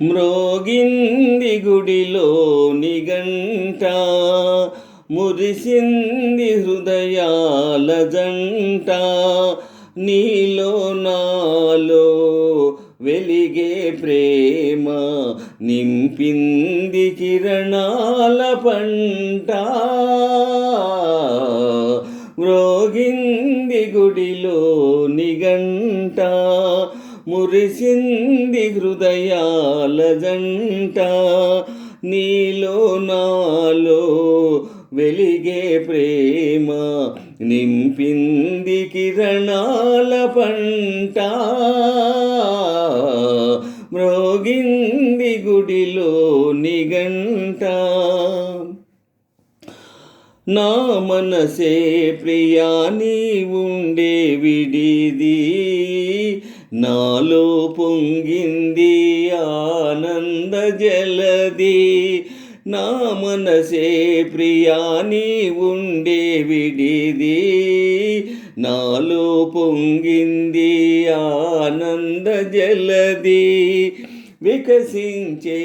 మ్రోగింది గుడిలోని గంట, మురిసింది హృదయాల జంట. నీలో నాలో వెలిగే ప్రేమ, నింపింది కిరణాల పంట. మ్రోగింది గుడిలోని గంట, మురిసింది హృదయాల జంట. నీలో నాలో వెలిగే ప్రేమ, నింపింది కిరణాల పంట. మ్రోగింది గుడిలోని గంట. నా మనసే ప్రియా నీ ఉండే విడిది, నాలో పొంగింది ఆనంద జలది. నా మనసే ప్రియా నీ ఉండే విడిది, నాలో పొంగింది ఆనంద జలది. వికసించే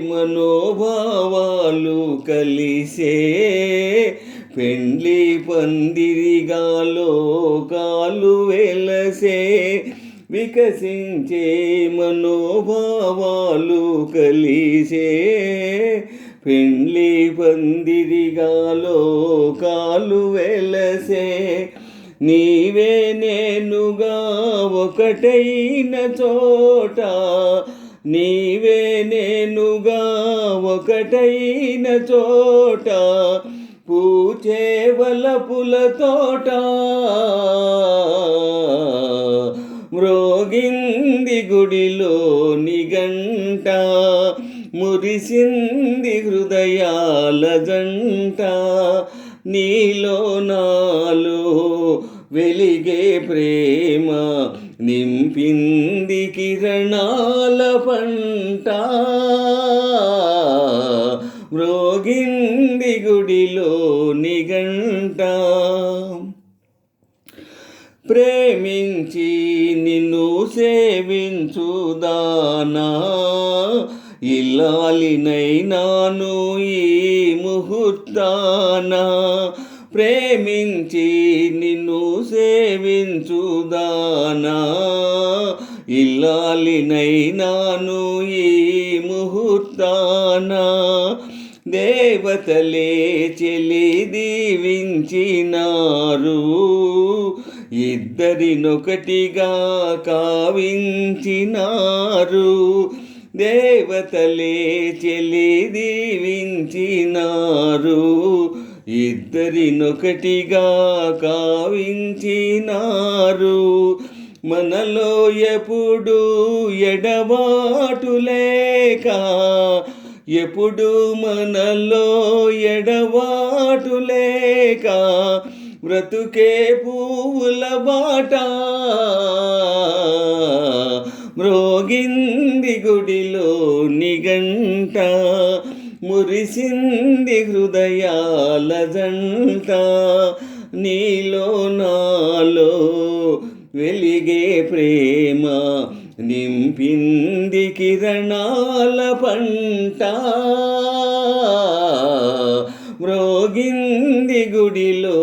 మనోభావాలు కలిసే, పెండ్లి పందిరిగా లోకాలు వెలసే. వికసించే మనోభావాలు కలిసే, పెండ్లి పందిరిగా లోకాలు వెలసే. నీవే నేనుగా ఒకటైన చోట, నీవే నేనుగా ఒకటైన చోట, పూచే వలపుల తోట. మ్రోగింది గుడిలోని గంట, మురిసింది హృదయాల జంట. నీలో నాలో వెలిగే ప్రేమ, నింపింది కిరణాల పంట. మ్రోగింది గుడిలోని గంట. ప్రేమించి నిన్ను సేవించుదానా, ఇల్లాలినైనాను ఈ ముహూర్తాన. ప్రేమించి నిన్ను సేవించుదానా, ఇల్లాలినైనాను ఈ ముహూర్తాన. దేవతలే చెలి దీవించినారు, ఇద్దరినొకటిగా కావించినారు. దేవతలే చెలి దీవించినారు, ఇద్దరినొకటిగా కావించినారు. మనలో ఎప్పుడు ఎడబాటు లేక, ఎప్పుడు మనలో ఎడబాటు లేక, బ్రతుకే పువ్వుల బాట. మ్రోగింది గుడిలోని గంట, మురిసింది హృదయాల జంట. నీలో నాలో వెలిగే ప్రేమ, నింపింది కిరణాల పంట. మ్రోగింది గుడిలో